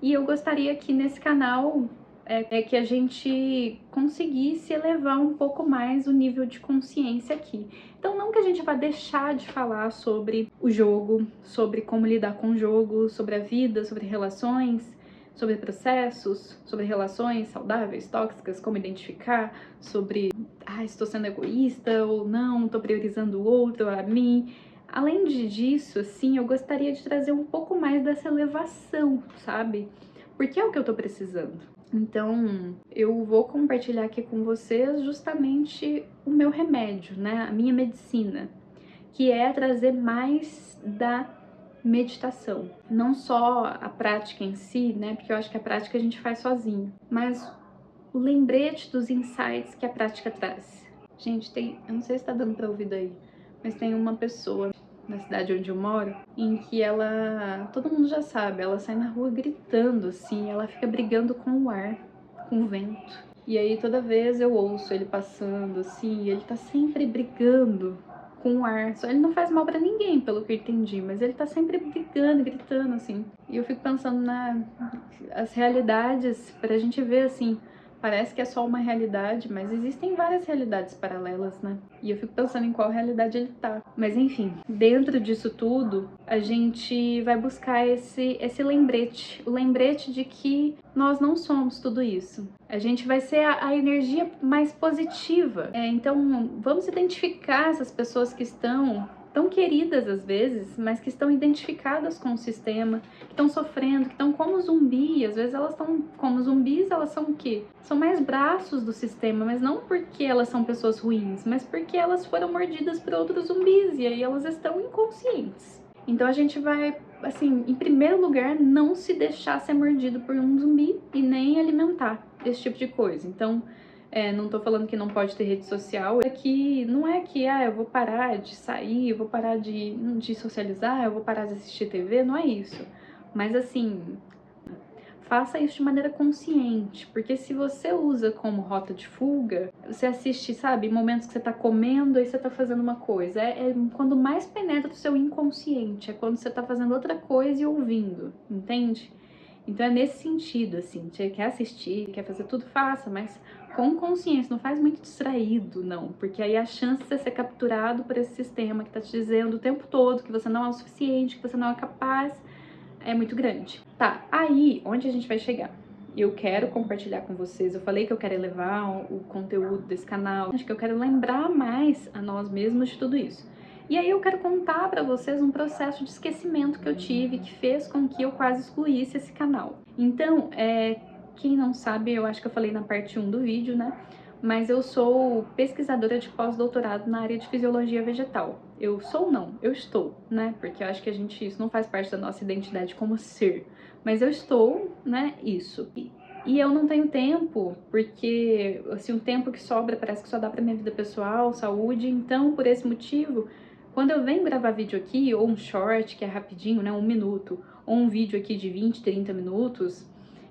E eu gostaria que nesse canal que a gente conseguisse elevar um pouco mais o nível de consciência aqui. Então não que a gente vá deixar de falar sobre o jogo, sobre como lidar com o jogo, sobre a vida, sobre relações, sobre processos, sobre relações saudáveis, tóxicas, como identificar, sobre estou sendo egoísta ou não, estou priorizando o outro a mim. Além disso, assim, eu gostaria de trazer um pouco mais dessa elevação, sabe? Porque é o que eu tô precisando. Então, eu vou compartilhar aqui com vocês justamente o meu remédio, né? A minha medicina, que é trazer mais da meditação. Não só a prática em si, né? Porque eu acho que a prática a gente faz sozinho, mas o lembrete dos insights que a prática traz. Gente, eu não sei se tá dando pra ouvir daí, mas tem uma pessoa na cidade onde eu moro, em que todo mundo já sabe, ela sai na rua gritando, assim, ela fica brigando com o ar, com o vento. E aí toda vez eu ouço ele passando, assim, e ele tá sempre brigando com o ar. Só ele não faz mal pra ninguém, pelo que eu entendi, mas ele tá sempre brigando, gritando, assim. E eu fico pensando as realidades, pra gente ver, assim, parece que é só uma realidade, mas existem várias realidades paralelas, né? E eu fico pensando em qual realidade ele tá. Mas enfim, dentro disso tudo, a gente vai buscar esse lembrete. O lembrete de que nós não somos tudo isso. A gente vai ser a energia mais positiva. Então, vamos identificar essas pessoas que estão tão queridas às vezes, mas que estão identificadas com o sistema, que estão sofrendo, que estão como zumbi. Às vezes elas estão como zumbis, elas são o quê? São mais braços do sistema, mas não porque elas são pessoas ruins, mas porque elas foram mordidas por outros zumbis e aí elas estão inconscientes. Então a gente vai, assim, em primeiro lugar, não se deixar ser mordido por um zumbi e nem alimentar esse tipo de coisa. Então, não tô falando que não pode ter rede social, não é que eu vou parar de sair, eu vou parar de socializar, eu vou parar de assistir TV, não é isso. Mas assim, faça isso de maneira consciente, porque se você usa como rota de fuga, você assiste, sabe, momentos que você tá comendo, aí você tá fazendo uma coisa. É quando mais penetra o seu inconsciente, é quando você tá fazendo outra coisa e ouvindo, entende? Então é nesse sentido, assim, você quer assistir, quer fazer tudo, faça, mas com consciência, não faz muito distraído, não, porque aí a chance de você ser capturado por esse sistema que tá te dizendo o tempo todo que você não é o suficiente, que você não é capaz, é muito grande. Tá, aí, onde a gente vai chegar? Eu quero compartilhar com vocês, eu falei que eu quero elevar o conteúdo desse canal, acho que eu quero lembrar mais a nós mesmos de tudo isso. E aí eu quero contar pra vocês um processo de esquecimento que eu tive, que fez com que eu quase excluísse esse canal. Então, quem não sabe, eu acho que eu falei na parte 1 do vídeo, né? Mas eu sou pesquisadora de pós-doutorado na área de fisiologia vegetal. Eu sou não, eu estou, né? Porque eu acho que isso não faz parte da nossa identidade como ser. Mas eu estou, né, isso. E eu não tenho tempo, porque, assim, o tempo que sobra parece que só dá pra minha vida pessoal, saúde. Então, por esse motivo, quando eu venho gravar vídeo aqui, ou um short, que é rapidinho, né, 1 minuto, ou um vídeo aqui de 20, 30 minutos,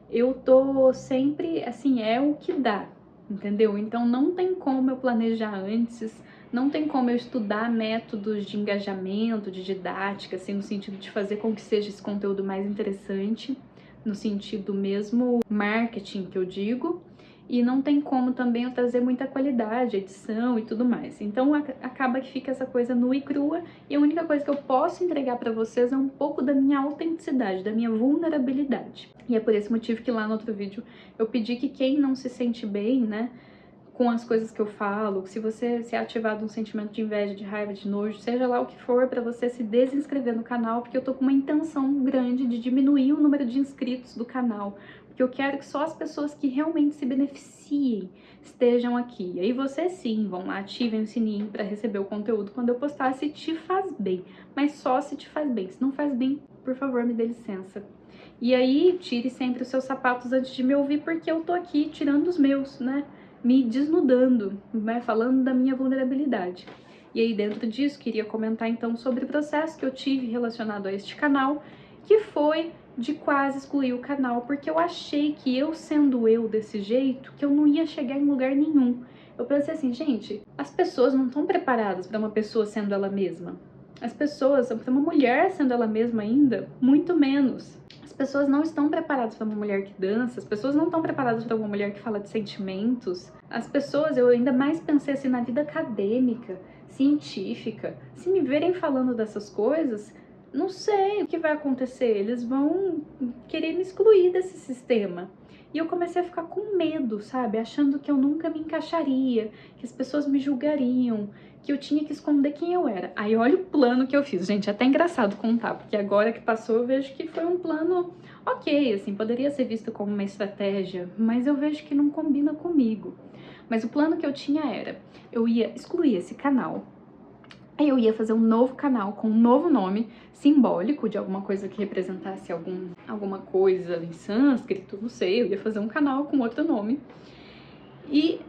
eu tô sempre, assim, é o que dá, entendeu? Então não tem como eu planejar antes, não tem como eu estudar métodos de engajamento, de didática, assim, no sentido de fazer com que seja esse conteúdo mais interessante, no sentido mesmo marketing que eu digo, e não tem como também eu trazer muita qualidade, edição e tudo mais. Então acaba que fica essa coisa nua e crua, e a única coisa que eu posso entregar pra vocês é um pouco da minha autenticidade, da minha vulnerabilidade. E é por esse motivo que lá no outro vídeo eu pedi que quem não se sente bem, né, com as coisas que eu falo, se você se ativado um sentimento de inveja, de raiva, de nojo, seja lá o que for, pra você se desinscrever no canal, porque eu tô com uma intenção grande de diminuir o número de inscritos do canal, porque eu quero que só as pessoas que realmente se beneficiem estejam aqui. E aí vocês sim, vão lá, ativem o sininho pra receber o conteúdo quando eu postar, se te faz bem, mas só se te faz bem. Se não faz bem, por favor, me dê licença. E aí, tire sempre os seus sapatos antes de me ouvir, porque eu tô aqui tirando os meus, né? Me desnudando, né? Falando da minha vulnerabilidade. E aí, dentro disso, queria comentar então sobre o processo que eu tive relacionado a este canal, que foi de quase excluir o canal, porque eu achei que eu sendo eu desse jeito, que eu não ia chegar em lugar nenhum. Eu pensei assim, gente, as pessoas não estão preparadas para uma pessoa sendo ela mesma. As pessoas, para uma mulher sendo ela mesma ainda, muito menos. As pessoas não estão preparadas para uma mulher que dança, as pessoas não estão preparadas para uma mulher que fala de sentimentos. As pessoas, eu ainda mais pensei assim na vida acadêmica, científica, se me verem falando dessas coisas, não sei o que vai acontecer, eles vão querer me excluir desse sistema. E eu comecei a ficar com medo, sabe? Achando que eu nunca me encaixaria, que as pessoas me julgariam, que eu tinha que esconder quem eu era. Aí olha o plano que eu fiz. Gente, é até engraçado contar, porque agora que passou eu vejo que foi um plano ok, assim, poderia ser visto como uma estratégia, mas eu vejo que não combina comigo. Mas o plano que eu tinha era, eu ia excluir esse canal, aí eu ia fazer um novo canal com um novo nome, simbólico, de alguma coisa que representasse alguma coisa em sânscrito, não sei, eu ia fazer um canal com outro nome. E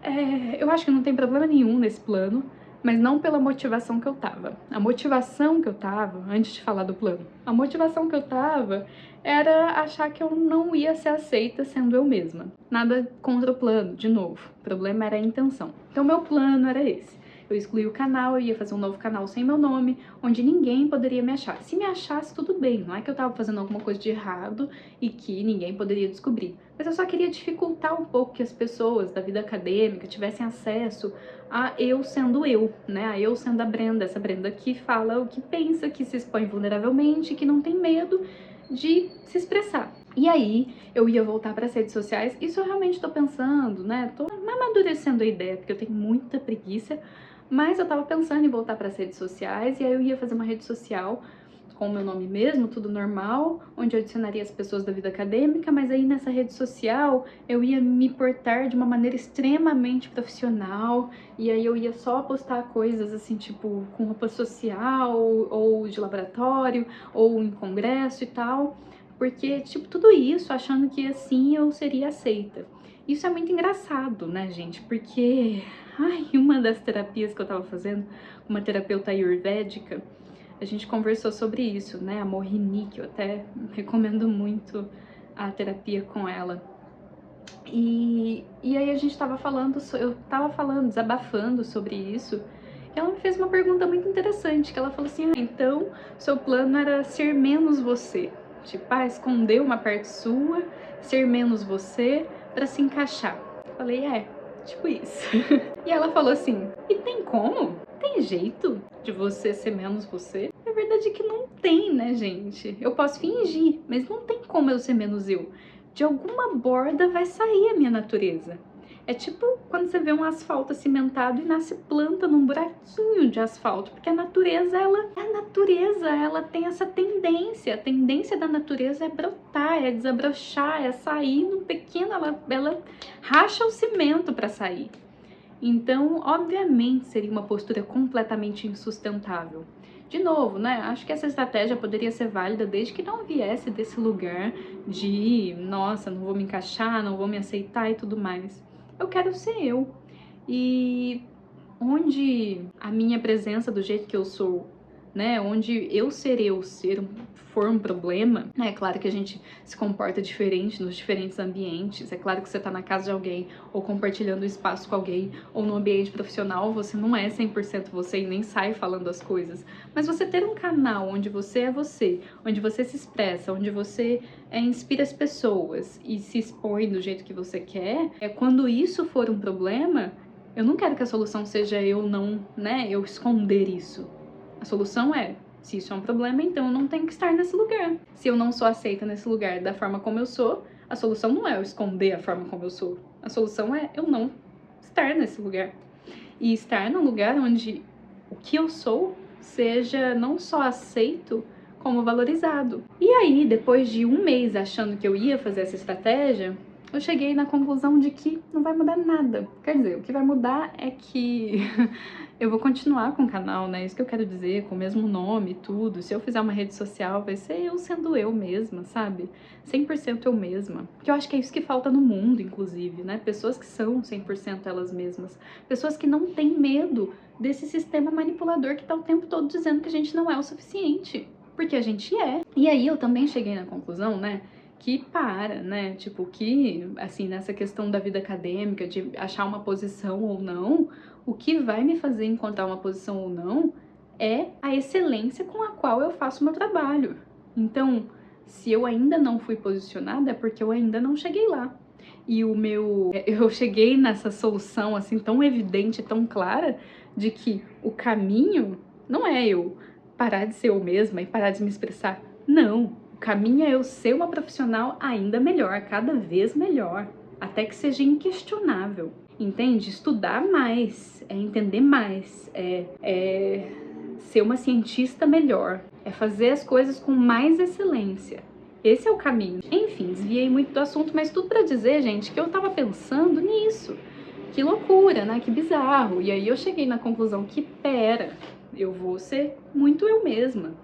eu acho que não tem problema nenhum nesse plano, mas não pela motivação que eu tava. A motivação que eu tava, antes de falar do plano, a motivação que eu tava era achar que eu não ia ser aceita sendo eu mesma. Nada contra o plano, de novo. O problema era a intenção. Então, meu plano era esse. Eu excluí o canal, eu ia fazer um novo canal sem meu nome, onde ninguém poderia me achar. Se me achasse, tudo bem, não é que eu tava fazendo alguma coisa de errado e que ninguém poderia descobrir. Mas eu só queria dificultar um pouco que as pessoas da vida acadêmica tivessem acesso a eu sendo eu, né? A eu sendo a Brenda, essa Brenda que fala o que pensa, que se expõe vulneravelmente, que não tem medo de se expressar. E aí, eu ia voltar para as redes sociais, isso eu realmente tô pensando, né? Tô amadurecendo a ideia, porque eu tenho muita preguiça, mas eu tava pensando em voltar para as redes sociais, e aí eu ia fazer uma rede social com o meu nome mesmo, tudo normal, onde eu adicionaria as pessoas da vida acadêmica, mas aí nessa rede social eu ia me portar de uma maneira extremamente profissional, e aí eu ia só postar coisas assim, tipo, com roupa social, ou de laboratório, ou em congresso e tal, porque, tipo, tudo isso achando que assim eu seria aceita. Isso é muito engraçado, né, gente? Porque, ai, uma das terapias que eu tava fazendo, uma terapeuta ayurvédica, a gente conversou sobre isso, né? A Mohini, que eu até recomendo muito a terapia com ela. E aí a gente tava falando, eu tava falando, desabafando sobre isso. E ela me fez uma pergunta muito interessante, que ela falou assim, então, seu plano era ser menos você. Tipo, esconder uma parte sua, ser menos você, pra se encaixar. Eu falei, tipo isso. E ela falou assim, e tem como? Tem jeito de você ser menos você? A verdade é que não tem, né, gente? Eu posso fingir, mas não tem como eu ser menos eu. De alguma borda vai sair a minha natureza. É tipo quando você vê um asfalto cimentado e nasce planta num buraquinho de asfalto, porque a natureza, ela tem essa tendência. A tendência da natureza é brotar, é desabrochar, é sair no pequeno, ela racha o cimento para sair. Então, obviamente, seria uma postura completamente insustentável. De novo, né? Acho que essa estratégia poderia ser válida desde que não viesse desse lugar de, nossa, não vou me encaixar, não vou me aceitar e tudo mais. Eu quero ser eu. E onde a minha presença do jeito que eu sou, né, onde eu for um problema, é claro que a gente se comporta diferente nos diferentes ambientes, é claro que você tá na casa de alguém, ou compartilhando espaço com alguém, ou no ambiente profissional, você não é 100% você e nem sai falando as coisas, mas você ter um canal onde você é você, onde você se expressa, onde você inspira as pessoas e se expõe do jeito que você quer, quando isso for um problema, eu não quero que a solução seja eu esconder isso. A solução é, se isso é um problema, então eu não tenho que estar nesse lugar. Se eu não sou aceita nesse lugar da forma como eu sou, a solução não é eu esconder a forma como eu sou. A solução é eu não estar nesse lugar. E estar num lugar onde o que eu sou seja não só aceito, como valorizado. E aí, depois de um mês achando que eu ia fazer essa estratégia, eu cheguei na conclusão de que não vai mudar nada. Quer dizer, o que vai mudar é que eu vou continuar com o canal, né? Isso que eu quero dizer, com o mesmo nome e tudo. Se eu fizer uma rede social, vai ser eu sendo eu mesma, sabe? 100% eu mesma. Que eu acho que é isso que falta no mundo, inclusive, né? Pessoas que são 100% elas mesmas. Pessoas que não têm medo desse sistema manipulador que tá o tempo todo dizendo que a gente não é o suficiente. Porque a gente é. E aí eu também cheguei na conclusão, né? Né? Tipo, que, assim, nessa questão da vida acadêmica, de achar uma posição ou não, o que vai me fazer encontrar uma posição ou não é a excelência com a qual eu faço o meu trabalho. Então, se eu ainda não fui posicionada, é porque eu ainda não cheguei lá. E eu cheguei nessa solução assim tão evidente, tão clara, de que o caminho não é eu parar de ser eu mesma e parar de me expressar. Não, o caminho é eu ser uma profissional ainda melhor, cada vez melhor, até que seja inquestionável. Entende? Estudar mais, é entender mais, é ser uma cientista melhor, é fazer as coisas com mais excelência. Esse é o caminho. Enfim, desviei muito do assunto, mas tudo pra dizer, gente, que eu tava pensando nisso. Que loucura, né? Que bizarro. E aí eu cheguei na conclusão que, pera, eu vou ser muito eu mesma.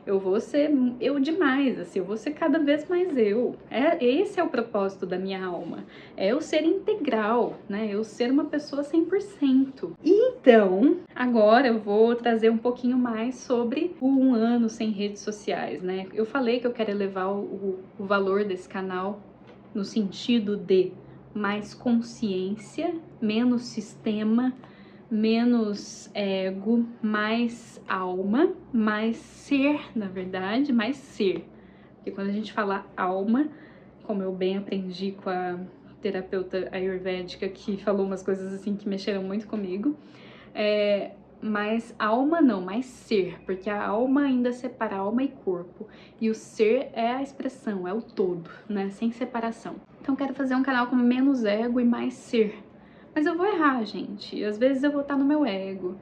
Eu vou ser eu demais, assim, eu vou ser cada vez mais eu. Esse é o propósito da minha alma. É eu ser integral, né? Eu ser uma pessoa 100%. Então, agora eu vou trazer um pouquinho mais sobre o 1 ano sem redes sociais, né? Eu falei que eu quero elevar o valor desse canal no sentido de mais consciência, menos sistema, menos ego, mais alma, mais ser, na verdade, mais ser. Porque quando a gente fala alma, como eu bem aprendi com a terapeuta ayurvédica que falou umas coisas assim que mexeram muito comigo, mas alma não, mais ser, porque a alma ainda separa alma e corpo, e o ser é a expressão, é o todo, né, sem separação. Então quero fazer um canal com menos ego e mais ser. Mas eu vou errar, gente. Às vezes eu vou estar no meu ego.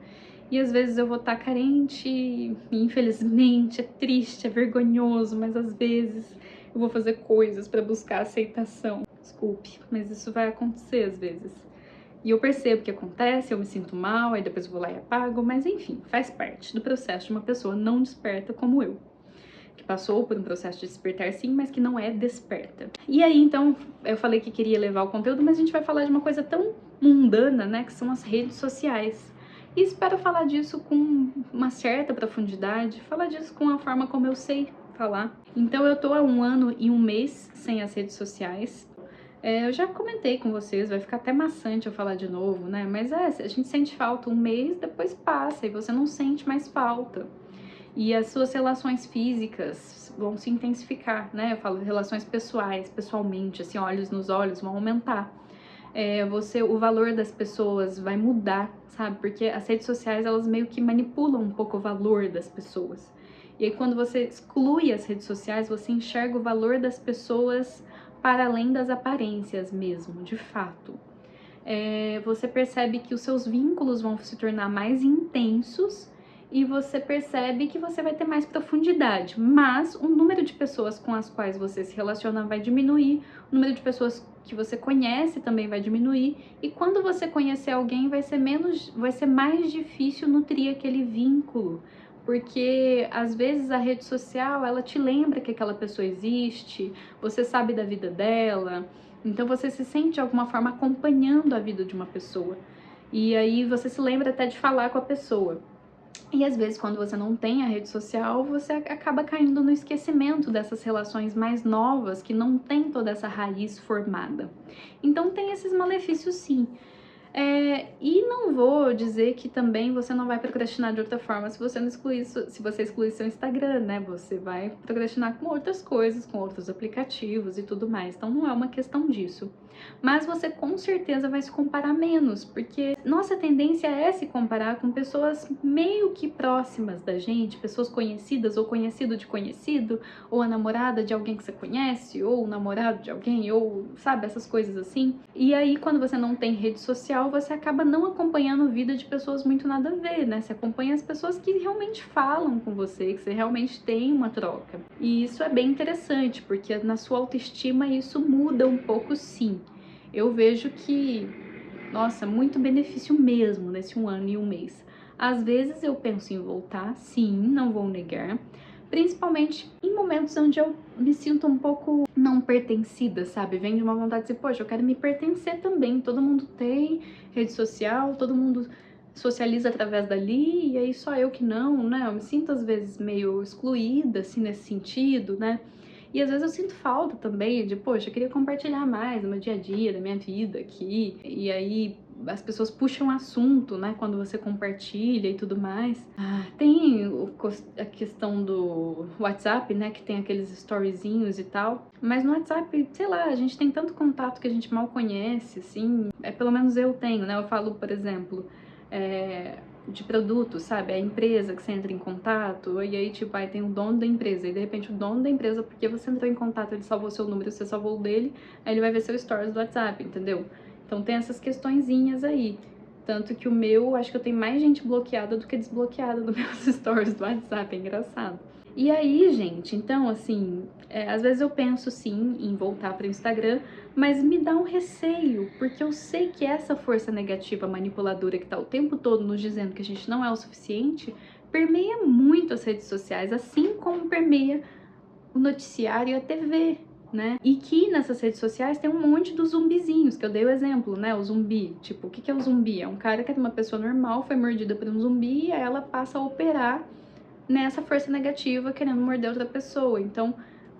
E às vezes eu vou estar carente, e infelizmente é triste, é vergonhoso, mas às vezes eu vou fazer coisas para buscar aceitação. Desculpe, mas isso vai acontecer às vezes. E eu percebo que acontece, eu me sinto mal, aí depois eu vou lá e apago, mas enfim, faz parte do processo de uma pessoa não desperta como eu, que passou por um processo de despertar sim, mas que não é desperta. E aí, então, eu falei que queria levar o conteúdo, mas a gente vai falar de uma coisa tão mundana, né, que são as redes sociais. E espero falar disso com uma certa profundidade, falar disso com a forma como eu sei falar. Então, eu tô há 1 ano e 1 mês sem as redes sociais. Eu já comentei com vocês, vai ficar até maçante eu falar de novo, né? Mas a gente sente falta 1 mês, depois passa e você não sente mais falta. E as suas relações físicas vão se intensificar, né? Eu falo relações pessoais, pessoalmente, assim, olhos nos olhos vão aumentar. O valor das pessoas vai mudar, sabe? Porque as redes sociais, elas meio que manipulam um pouco o valor das pessoas. E aí, quando você exclui as redes sociais, você enxerga o valor das pessoas para além das aparências mesmo, de fato. Você percebe que os seus vínculos vão se tornar mais intensos e você percebe que você vai ter mais profundidade, mas o número de pessoas com as quais você se relaciona vai diminuir, o número de pessoas que você conhece também vai diminuir, e quando você conhecer alguém vai ser mais difícil nutrir aquele vínculo, porque às vezes a rede social, ela te lembra que aquela pessoa existe, você sabe da vida dela, então você se sente de alguma forma acompanhando a vida de uma pessoa, e aí você se lembra até de falar com a pessoa. E às vezes, quando você não tem a rede social, você acaba caindo no esquecimento dessas relações mais novas que não tem toda essa raiz formada. Então tem esses malefícios sim. E não vou dizer que também você não vai procrastinar de outra forma se você excluir seu Instagram, né? Você vai procrastinar com outras coisas, com outros aplicativos e tudo mais. Então não é uma questão disso. Mas você com certeza vai se comparar menos, porque nossa tendência é se comparar com pessoas meio que próximas da gente, pessoas conhecidas ou conhecido de conhecido, ou a namorada de alguém que você conhece, ou o namorado de alguém, ou sabe, essas coisas assim. E aí, quando você não tem rede social, você acaba não acompanhando vida de pessoas muito nada a ver, né? Você acompanha as pessoas que realmente falam com você, que você realmente tem uma troca. E isso é bem interessante, porque na sua autoestima isso muda um pouco sim. Eu vejo que, nossa, muito benefício mesmo nesse 1 ano e 1 mês. Às vezes eu penso em voltar, sim, não vou negar, principalmente em momentos onde eu me sinto um pouco não pertencida, sabe? Vem de uma vontade de dizer, poxa, eu quero me pertencer também. Todo mundo tem rede social, todo mundo socializa através dali, e aí só eu que não, né? Eu me sinto às vezes meio excluída, assim, nesse sentido, né? E às vezes eu sinto falta também de, poxa, eu queria compartilhar mais do meu dia a dia, da minha vida aqui. E aí as pessoas puxam assunto, né, quando você compartilha e tudo mais. Tem a questão do WhatsApp, né, que tem aqueles storyzinhos e tal, mas no WhatsApp, sei lá, a gente tem tanto contato que a gente mal conhece, assim, pelo menos eu tenho, né, eu falo, por exemplo, de produtos, sabe? A empresa que você entra em contato, e aí, tipo, aí tem o dono da empresa, e de repente o dono da empresa, porque você entrou em contato, ele salvou seu número, você salvou o dele, aí ele vai ver seu stories do WhatsApp, entendeu? Então tem essas questõezinhas aí. Tanto que o meu, acho que eu tenho mais gente bloqueada do que desbloqueada nos meus stories do WhatsApp, é engraçado. E aí, gente, então, assim, às vezes eu penso, sim, em voltar para o Instagram, mas me dá um receio, porque eu sei que essa força negativa manipuladora que tá o tempo todo nos dizendo que a gente não é o suficiente, permeia muito as redes sociais, assim como permeia o noticiário e a TV, né? E que nessas redes sociais tem um monte dos zumbizinhos, que eu dei o exemplo, né? O zumbi, tipo, o que é o zumbi? É um cara que é uma pessoa normal, foi mordida por um zumbi e aí ela passa a operar nessa força negativa querendo morder outra pessoa. Então,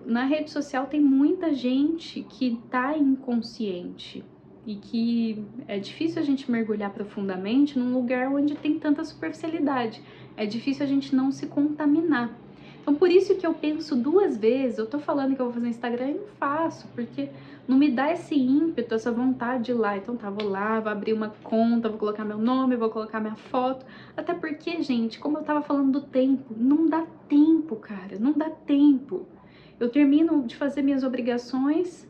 na rede social tem muita gente que tá inconsciente e que é difícil a gente mergulhar profundamente num lugar onde tem tanta superficialidade. É difícil a gente não se contaminar. Então, por isso que eu penso duas vezes, eu tô falando que eu vou fazer Instagram e não faço, porque não me dá esse ímpeto, essa vontade de ir lá. Então tá, vou lá, vou abrir uma conta, vou colocar meu nome, vou colocar minha foto. Até porque, gente, como eu tava falando do tempo, não dá tempo, cara, não dá tempo. Eu termino de fazer minhas obrigações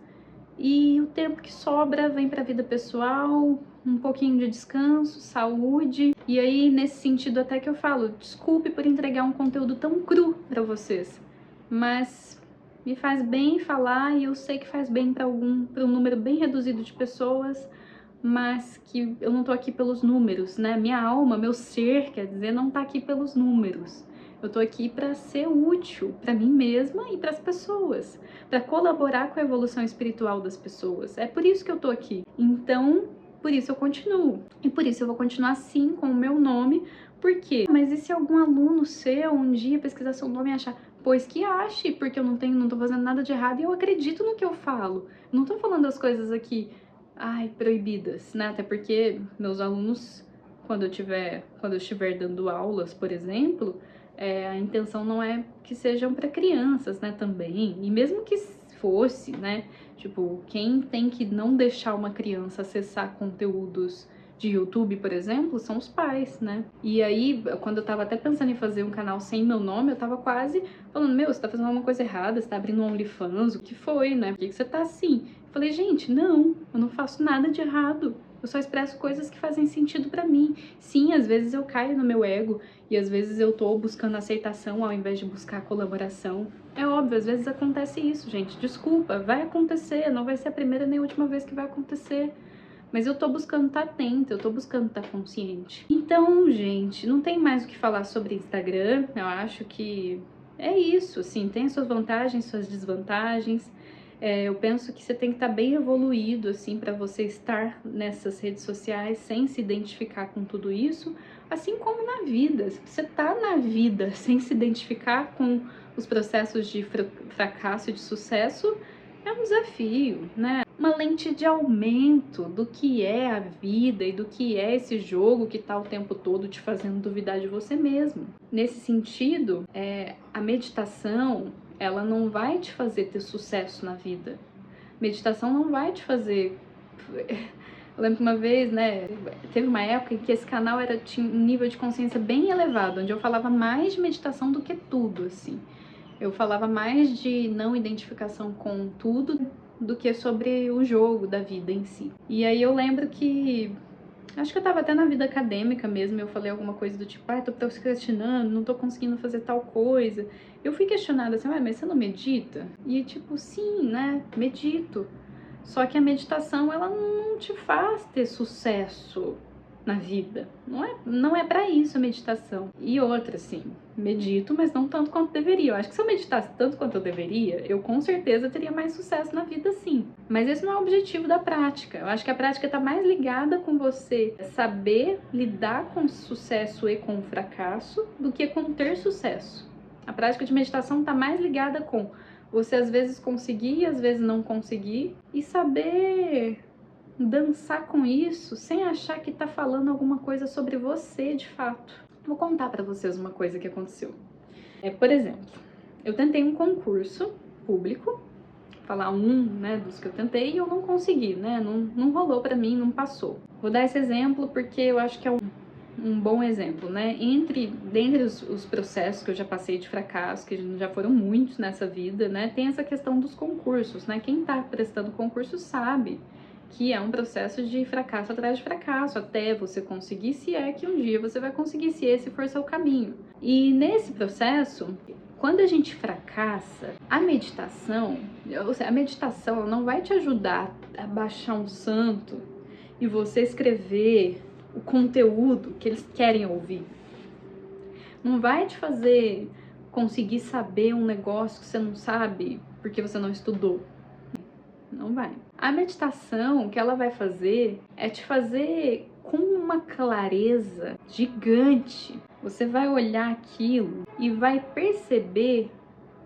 e o tempo que sobra vem pra vida pessoal, um pouquinho de descanso, saúde. E aí, nesse sentido, até que eu falo, desculpe por entregar um conteúdo tão cru pra vocês, mas me faz bem falar e eu sei que faz bem para um número bem reduzido de pessoas, mas que eu não tô aqui pelos números, né? Minha alma, meu ser, quer dizer, não tá aqui pelos números. Eu tô aqui para ser útil para mim mesma e para as pessoas, para colaborar com a evolução espiritual das pessoas. É por isso que eu tô aqui. Então, por isso eu continuo. E por isso eu vou continuar assim com o meu nome. Por quê? Mas e se algum aluno seu um dia pesquisar seu nome e achar, pois que ache, porque eu não tô fazendo nada de errado e eu acredito no que eu falo. Não tô falando as coisas aqui, proibidas, né? Até porque meus alunos, quando eu estiver dando aulas, por exemplo, a intenção não é que sejam para crianças, né, também. E mesmo que fosse, né, tipo, quem tem que não deixar uma criança acessar conteúdos de YouTube, por exemplo, são os pais, né? E aí, quando eu tava até pensando em fazer um canal sem meu nome, eu tava quase falando, meu, você tá fazendo alguma coisa errada, você tá abrindo um OnlyFans, o que foi, né? Por que você tá assim? Eu falei, gente, não, eu não faço nada de errado. Eu só expresso coisas que fazem sentido pra mim. Sim, às vezes eu caio no meu ego e às vezes eu tô buscando aceitação ao invés de buscar colaboração. É óbvio, às vezes acontece isso, gente. Desculpa, vai acontecer, não vai ser a primeira nem a última vez que vai acontecer. Mas eu tô buscando estar atenta, eu tô buscando estar consciente. Então, gente, não tem mais o que falar sobre Instagram. Eu acho que é isso, assim, tem suas vantagens, suas desvantagens. Eu penso que você tem que estar bem evoluído, assim, para você estar nessas redes sociais sem se identificar com tudo isso, assim como na vida. Se você tá na vida sem se identificar com os processos de fracasso e de sucesso, é um desafio, né? Uma lente de aumento do que é a vida e do que é esse jogo que tá o tempo todo te fazendo duvidar de você mesmo. Nesse sentido, a meditação, ela não vai te fazer ter sucesso na vida. Meditação não vai te fazer... Eu lembro que uma vez, né, teve uma época em que esse canal tinha um nível de consciência bem elevado, onde eu falava mais de meditação do que tudo, assim. Eu falava mais de não identificação com tudo do que sobre o jogo da vida em si. E aí eu lembro que... acho que eu tava até na vida acadêmica mesmo, eu falei alguma coisa do tipo, tô procrastinando, não tô conseguindo fazer tal coisa. Eu fui questionada assim, mas você não medita? E tipo, sim, né, medito. Só que a meditação, ela não te faz ter sucesso na vida. Não é para isso a meditação. E outra, assim, medito, mas não tanto quanto deveria. Eu acho que se eu meditasse tanto quanto eu deveria, eu com certeza teria mais sucesso na vida, sim. Mas esse não é o objetivo da prática. Eu acho que a prática tá mais ligada com você saber lidar com o sucesso e com o fracasso do que com ter sucesso. A prática de meditação tá mais ligada com você às vezes conseguir e às vezes não conseguir, e saber dançar com isso sem achar que tá falando alguma coisa sobre você de fato. Vou contar pra vocês uma coisa que aconteceu. Por exemplo, eu tentei um concurso público, falar né, dos que eu tentei, e eu não consegui, né? Não rolou pra mim, não passou. Vou dar esse exemplo porque eu acho que é um bom exemplo, né? Dentre os processos que eu já passei de fracasso, que já foram muitos nessa vida, né? Tem essa questão dos concursos, né? Quem tá prestando concurso sabe que é um processo de fracasso atrás de fracasso, até você conseguir, se é que um dia você vai conseguir, se esse for seu caminho. E nesse processo, quando a gente fracassa, a meditação não vai te ajudar a baixar um santo e você escrever o conteúdo que eles querem ouvir. Não vai te fazer conseguir saber um negócio que você não sabe porque você não estudou. Não vai. A meditação, o que ela vai fazer é te fazer com uma clareza gigante. Você vai olhar aquilo e vai perceber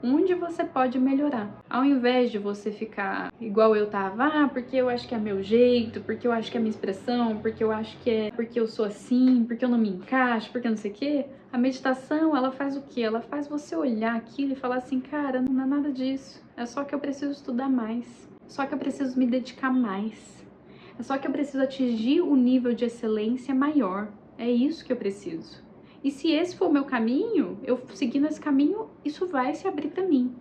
onde você pode melhorar. Ao invés de você ficar igual eu tava, porque eu acho que é meu jeito, porque eu acho que é minha expressão, porque eu acho que é porque eu sou assim, porque eu não me encaixo, porque não sei o quê. A meditação, ela faz o quê? Ela faz você olhar aquilo e falar assim, cara, não é nada disso. É só que eu preciso estudar mais. Só que eu preciso me dedicar mais. É só que eu preciso atingir o nível de excelência maior. É isso que eu preciso. E se esse for o meu caminho, eu seguindo esse caminho, isso vai se abrir para mim.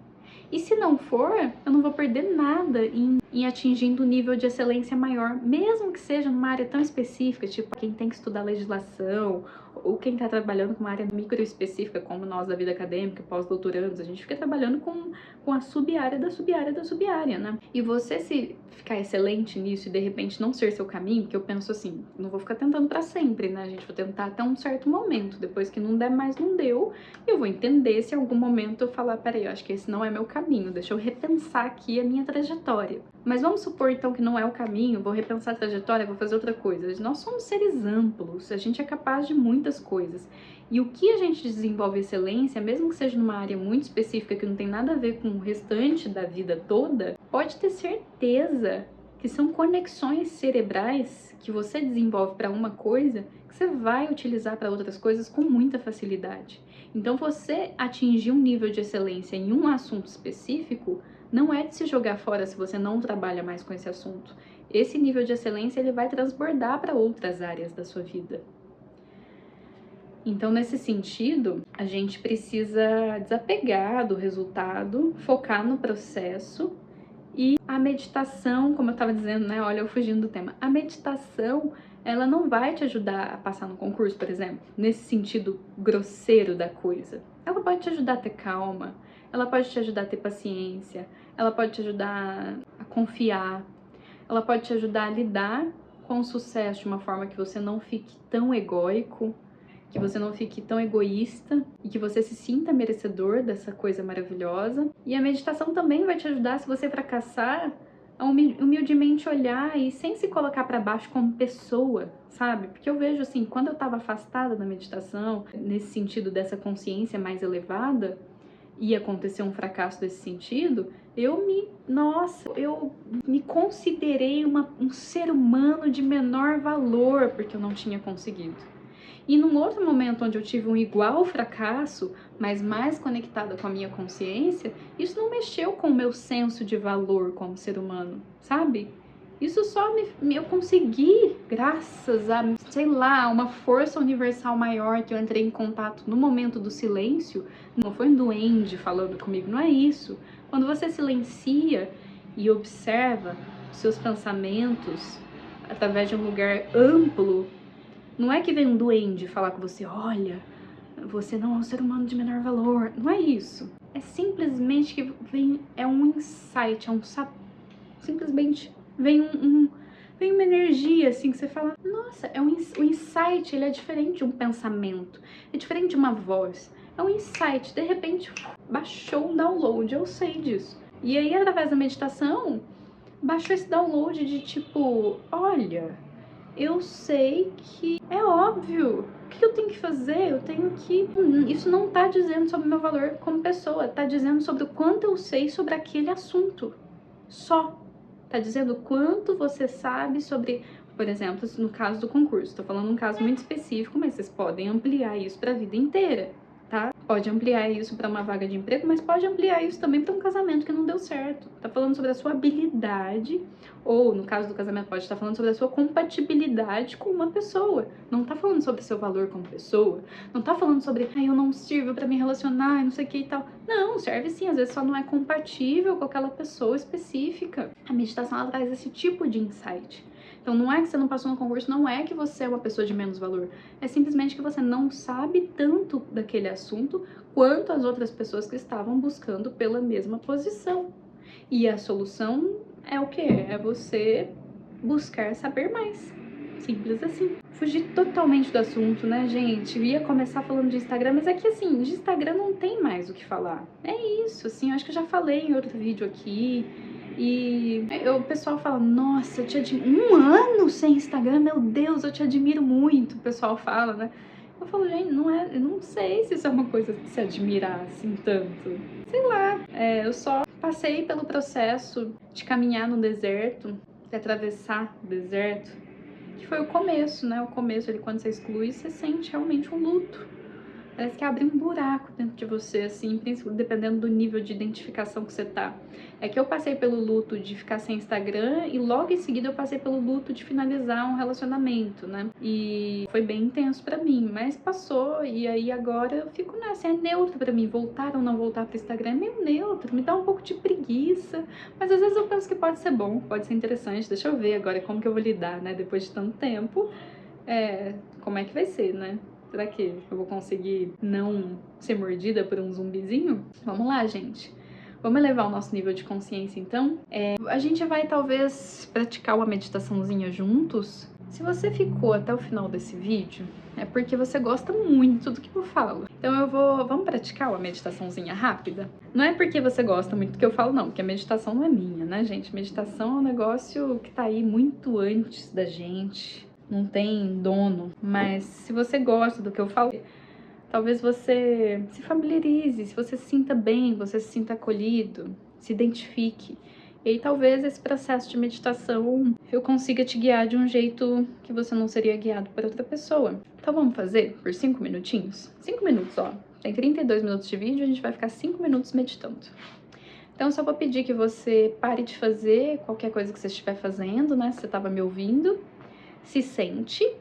E se não for, eu não vou perder nada em atingindo o nível de excelência maior, mesmo que seja numa área tão específica, tipo quem tem que estudar legislação, ou quem está trabalhando com uma área micro específica, como nós da vida acadêmica, pós-doutorandos, a gente fica trabalhando com a sub-área da sub-área da sub-área, né? E você se ficar excelente nisso e de repente não ser seu caminho, porque eu penso assim, não vou ficar tentando para sempre, né, gente? Vou tentar até um certo momento, depois que não der mais, não deu, e eu vou entender se em algum momento eu falar, peraí, eu acho que esse não é meu caminho, deixa eu repensar aqui a minha trajetória. Mas vamos supor então que não é o caminho, vou repensar a trajetória, vou fazer outra coisa. Nós somos seres amplos, a gente é capaz de muitas coisas. E o que a gente desenvolve excelência, mesmo que seja numa área muito específica que não tem nada a ver com o restante da vida toda, pode ter certeza que são conexões cerebrais que você desenvolve para uma coisa que você vai utilizar para outras coisas com muita facilidade. Então, você atingir um nível de excelência em um assunto específico não é de se jogar fora se você não trabalha mais com esse assunto. Esse nível de excelência ele vai transbordar para outras áreas da sua vida. Então, nesse sentido, a gente precisa desapegar do resultado, focar no processo. E a meditação, como eu estava dizendo, né? Olha, eu fugindo do tema. A meditação, ela não vai te ajudar a passar no concurso, por exemplo, nesse sentido grosseiro da coisa. Ela pode te ajudar a ter calma, ela pode te ajudar a ter paciência, ela pode te ajudar a confiar, ela pode te ajudar a lidar com o sucesso de uma forma que você não fique tão egóico, que você não fique tão egoísta e que você se sinta merecedor dessa coisa maravilhosa. E a meditação também vai te ajudar, se você fracassar, a humildemente olhar e sem se colocar para baixo como pessoa, sabe? Porque eu vejo assim, quando eu estava afastada da meditação, nesse sentido dessa consciência mais elevada, e acontecer um fracasso desse sentido, eu me considerei um ser humano de menor valor porque eu não tinha conseguido. E num outro momento onde eu tive um igual fracasso, mas mais conectada com a minha consciência, isso não mexeu com o meu senso de valor como ser humano, sabe? Isso só eu consegui, graças a, sei lá, uma força universal maior que eu entrei em contato no momento do silêncio. Não foi um duende falando comigo, não é isso. Quando você silencia e observa os seus pensamentos através de um lugar amplo, não é que vem um duende falar com você, olha, você não é um ser humano de menor valor. Não é isso. É simplesmente que é um insight, simplesmente vem vem uma energia assim que você fala, nossa, o insight, ele é diferente de um pensamento, é diferente de uma voz. É um insight, de repente baixou um download, eu sei disso. E aí, através da meditação, baixou esse download de tipo, olha, eu sei que é óbvio. O que eu tenho que fazer? Eu tenho que... Isso não tá dizendo sobre o meu valor como pessoa, tá dizendo sobre o quanto eu sei sobre aquele assunto. Só. Tá dizendo quanto você sabe sobre, por exemplo, no caso do concurso. Tô falando um caso muito específico, mas vocês podem ampliar isso para a vida inteira, tá? Pode ampliar isso para uma vaga de emprego, mas pode ampliar isso também para um casamento que não deu certo. Tá falando sobre a sua habilidade, ou no caso do casamento pode estar falando sobre a sua compatibilidade com uma pessoa. Não tá falando sobre seu valor como pessoa, não tá falando sobre, eu não sirvo para me relacionar, não sei o que e tal. Não, serve sim, às vezes só não é compatível com aquela pessoa específica. A meditação, ela traz esse tipo de insight. Então não é que você não passou no concurso, não é que você é uma pessoa de menos valor, é simplesmente que você não sabe tanto daquele assunto quanto as outras pessoas que estavam buscando pela mesma posição. E a solução é o quê? É você buscar saber mais. Simples assim. Fugir totalmente do assunto, né, gente? Eu ia começar falando de Instagram, mas é que assim, de Instagram não tem mais o que falar. É isso, assim, eu acho que eu já falei em outro vídeo aqui. E o pessoal fala, nossa, eu te admiro. 1 ano sem Instagram, meu Deus, eu te admiro muito. O pessoal fala, né? Eu falo, gente, eu não sei se isso é uma coisa de se admirar assim tanto. Sei lá, eu só passei pelo processo de caminhar no deserto, de atravessar o deserto, que foi o começo, né? O começo ali, quando você exclui, você sente realmente um luto. Parece que abre um buraco dentro de você, assim, dependendo do nível de identificação que você tá. É que eu passei pelo luto de ficar sem Instagram e logo em seguida eu passei pelo luto de finalizar um relacionamento, né? E foi bem intenso pra mim, mas passou e aí agora eu fico nessa, é neutro pra mim. Voltar ou não voltar pro Instagram é meio neutro, me dá um pouco de preguiça, mas às vezes eu penso que pode ser bom, pode ser interessante. Deixa eu ver agora como que eu vou lidar, né? Depois de tanto tempo, como é que vai ser, né? Será que eu vou conseguir não ser mordida por um zumbizinho? Vamos lá, gente. Vamos elevar o nosso nível de consciência, então? A gente vai, talvez, praticar uma meditaçãozinha juntos. Se você ficou até o final desse vídeo, é porque você gosta muito do que eu falo. Então vamos praticar uma meditaçãozinha rápida? Não é porque você gosta muito do que eu falo, não, porque a meditação não é minha, né, gente? Meditação é um negócio que tá aí muito antes da gente. Não tem dono, mas se você gosta do que eu falo, talvez você se familiarize, se você se sinta bem, você se sinta acolhido, se identifique. E aí talvez esse processo de meditação eu consiga te guiar de um jeito que você não seria guiado por outra pessoa. Então vamos fazer por 5 minutinhos? 5 minutos, ó. Tem 32 minutos de vídeo, a gente vai ficar 5 minutos meditando. Então eu só vou pedir que você pare de fazer qualquer coisa que você estiver fazendo, né? Se você estava me ouvindo. Sente-se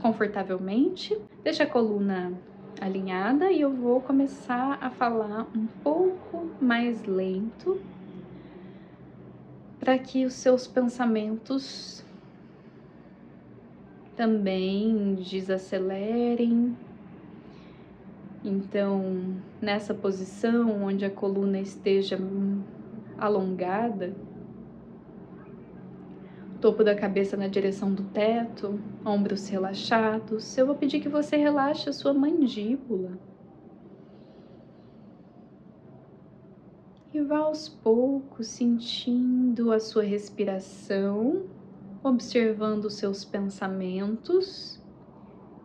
confortavelmente, deixa a coluna alinhada e eu vou começar a falar um pouco mais lento para que os seus pensamentos também desacelerem. Então, nessa posição onde a coluna esteja alongada, topo da cabeça na direção do teto, ombros relaxados. Eu vou pedir que você relaxe a sua mandíbula. E vá aos poucos sentindo a sua respiração, observando os seus pensamentos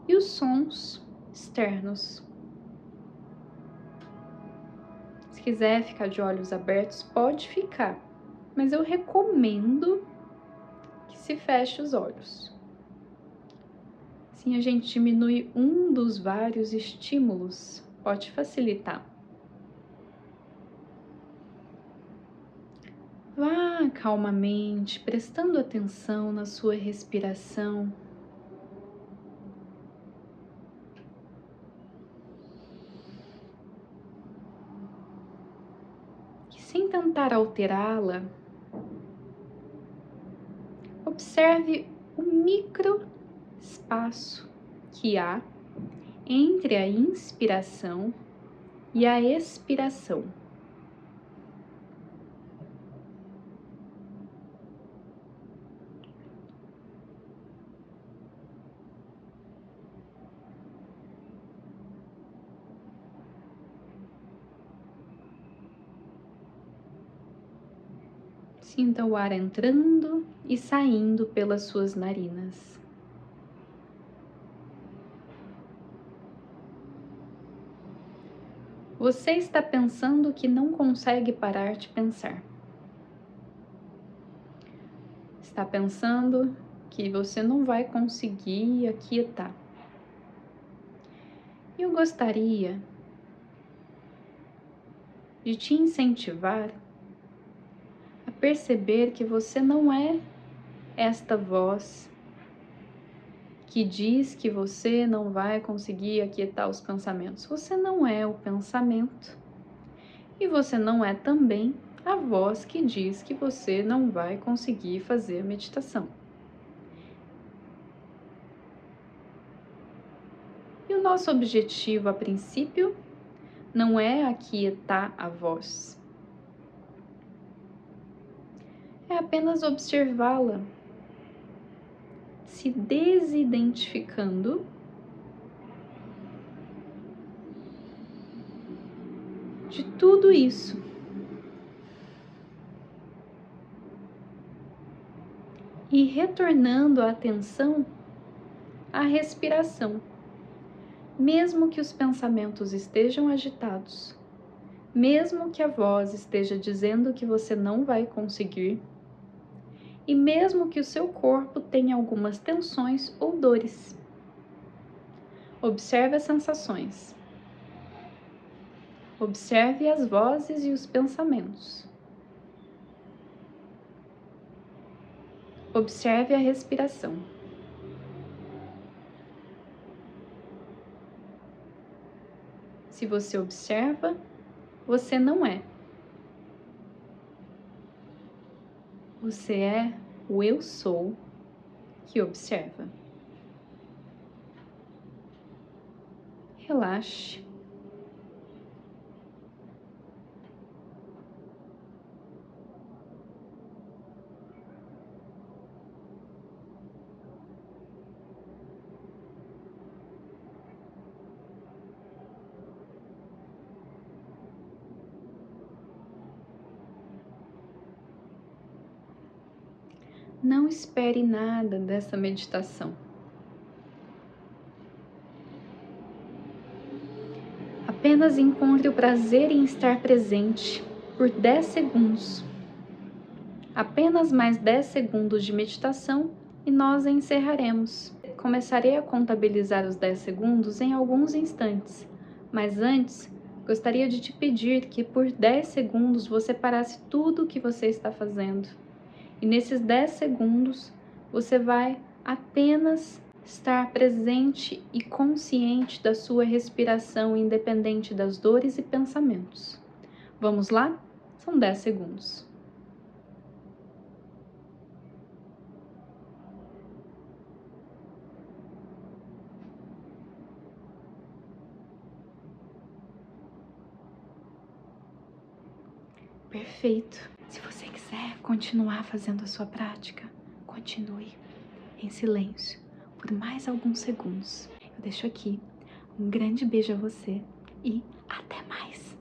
e os sons externos. Se quiser ficar de olhos abertos, pode ficar, mas eu recomendo que se feche os olhos. Assim a gente diminui um dos vários estímulos, pode facilitar. Vá calmamente, prestando atenção na sua respiração. E sem tentar alterá-la, observe o micro espaço que há entre a inspiração e a expiração. Sinta o ar entrando e saindo pelas suas narinas. Você está pensando que não consegue parar de pensar. está pensando que você não vai conseguir aquietar. Eu gostaria de te incentivar a perceber que você não é esta voz que diz que você não vai conseguir aquietar os pensamentos. Você não é o pensamento e você não é também a voz que diz que você não vai conseguir fazer a meditação. E o nosso objetivo, a princípio, não é aquietar a voz. É apenas observá-la, se desidentificando de tudo isso. E retornando a atenção à respiração. Mesmo que os pensamentos estejam agitados, mesmo que a voz esteja dizendo que você não vai conseguir, e mesmo que o seu corpo tenha algumas tensões ou dores. Observe as sensações. Observe as vozes e os pensamentos. Observe a respiração. Se você observa, você não é. Você é o eu sou que observa. Relaxe. Não espere nada dessa meditação. Apenas encontre o prazer em estar presente por 10 segundos. Apenas mais 10 segundos de meditação e nós a encerraremos. Começarei a contabilizar os 10 segundos em alguns instantes, mas antes gostaria de te pedir que por 10 segundos você parasse tudo o que você está fazendo. E nesses 10 segundos você vai apenas estar presente e consciente da sua respiração, independente das dores e pensamentos. Vamos lá? São 10 segundos. Perfeito. Se você quiser continuar fazendo a sua prática, continue em silêncio por mais alguns segundos. Eu deixo aqui um grande beijo a você e até mais!